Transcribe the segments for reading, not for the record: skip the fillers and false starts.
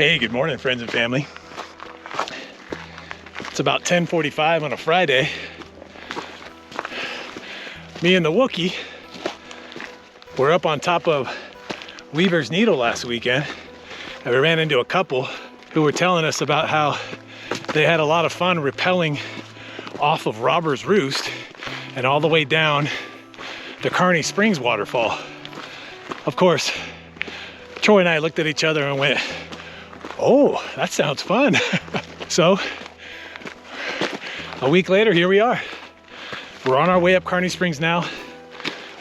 Hey, good morning, friends and family. It's about 10:45 on a Friday. Me and the Wookiee were up on top of Weaver's Needle last weekend, and we ran into a couple who were telling us about how they had a lot of fun rappelling off of Robber's Roost and all the way down the Carney Springs Waterfall. Of course, Troy and I looked at each other and went, oh, that sounds fun. So a week later, here we are. We're on our way up Carney Springs now.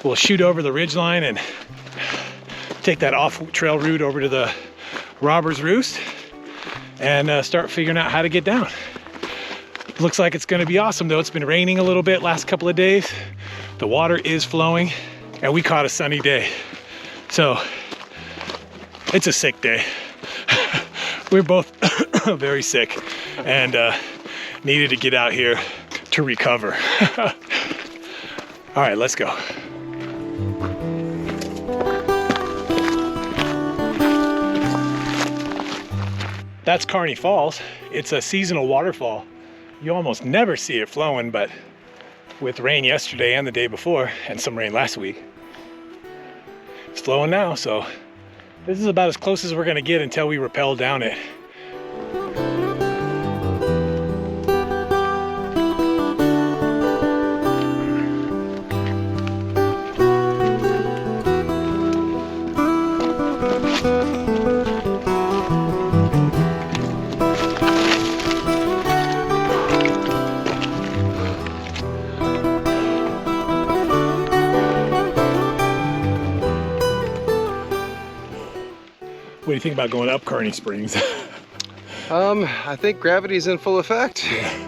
We'll shoot over the Ridgeline and take that off-trail route over to the Robber's Roost and start figuring out how to get down. Looks like it's gonna be awesome though. It's been raining a little bit last couple of days. The water is flowing and we caught a sunny day. So it's a sick day. We're both very sick and needed to get out here to recover. All right, let's go. That's Carney Falls. It's a seasonal waterfall. You almost never see it flowing, but with rain yesterday and the day before, and some rain last week, it's flowing now. So this is about as close as we're gonna get until we rappel down it. What do you think about going up Carney Springs? I think gravity's in full effect. Yeah.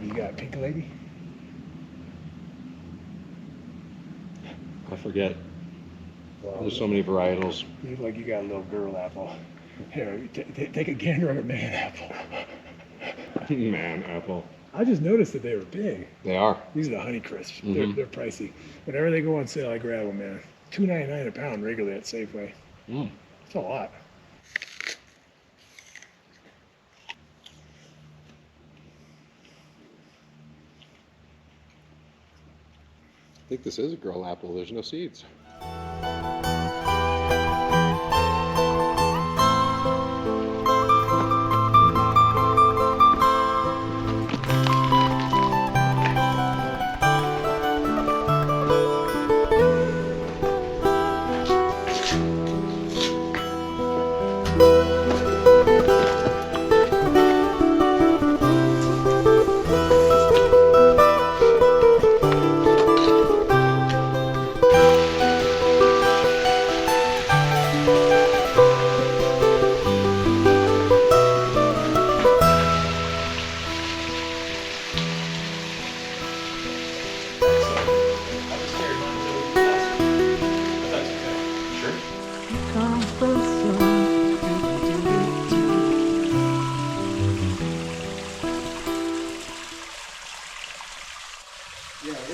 You got, pink lady? I forget. Well, there's so many varietals. You look like you got a little girl apple. Here, take a gander on a man apple. Man apple. I just noticed that they were big. They are. These are the Honey Crisps. They're pricey. Whenever they go on sale, I grab them, man. $2.99 a pound regularly at Safeway. It's a lot. I think this is a girl apple. There's no seeds.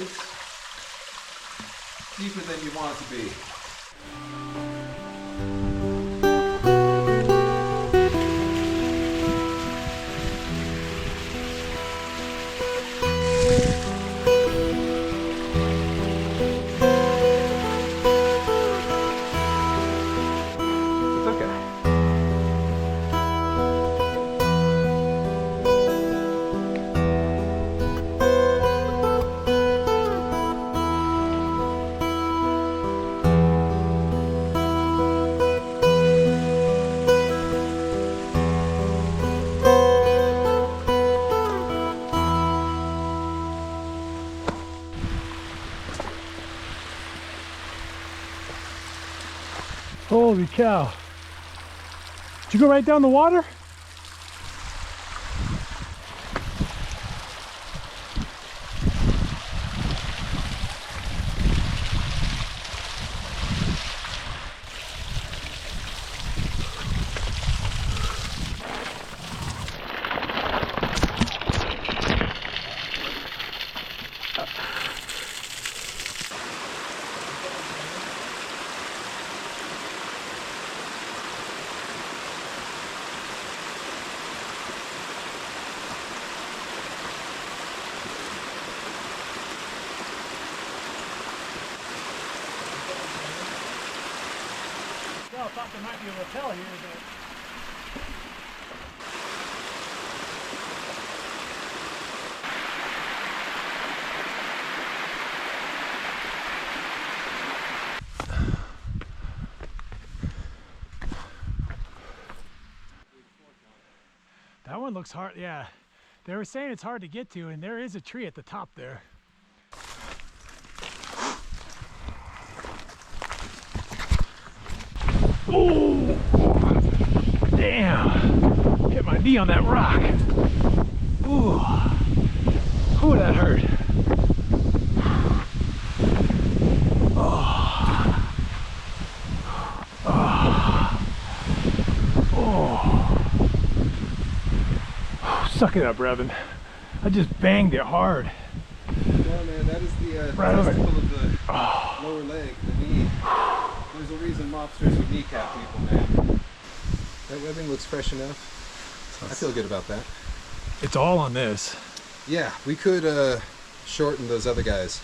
it's deeper than you want it to be. Holy cow. Did you go right down the water? I thought there might be a rappel here, but... That one looks hard, yeah. They were saying it's hard to get to, and there is a tree at the top there. Oh, damn. Hit my knee on that rock. Ooh. Ooh, that hurt. Oh. Oh. Oh. Suck it up, Brevin. I just banged it hard. Yeah, man, that is the right testicle of the oh. lower leg, the knee. There's a reason mobsters would kneecap people, man. That webbing looks fresh enough. I feel good about that. It's all on this. Yeah, we could shorten those other guys.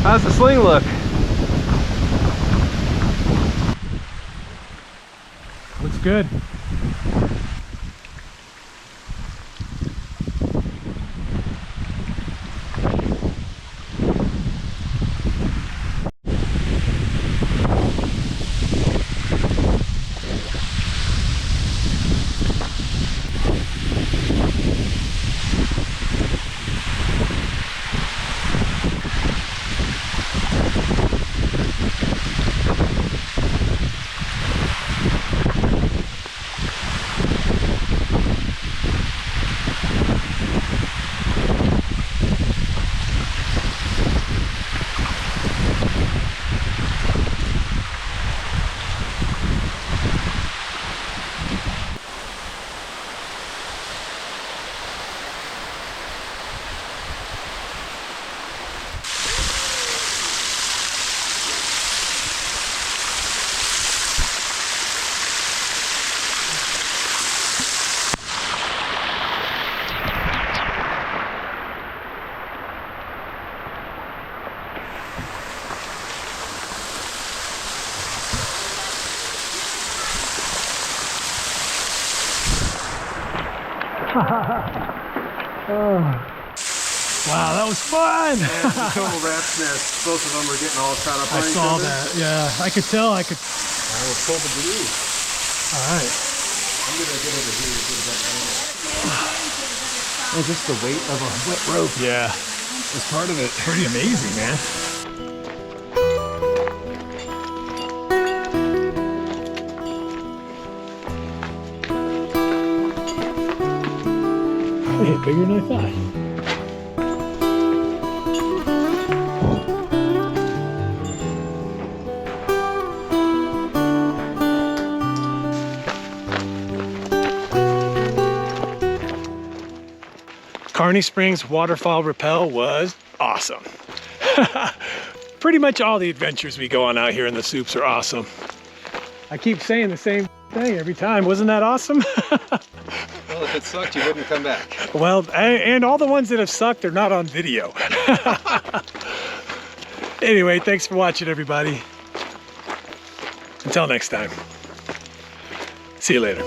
How's the sling look? Looks good. Oh. Wow, that was fun! Yeah, total rat's nest. Both of them were getting all caught up on each saw other. that, yeah. I could tell, I could... I will pull the blue. Alright. I'm gonna get over here and get that Oh, just the weight of a wet rope. Yeah. Is part of it. Pretty amazing, man. I hit bigger than I thought. Carney Springs Waterfall Rappel was awesome. Pretty much all the adventures we go on out here in the Supes are awesome. I keep saying the same thing every time. Wasn't that awesome? Well, if it sucked, you wouldn't come back. Well, and all the ones that have sucked are not on video. Anyway, thanks for watching, everybody. Until next time. See you later.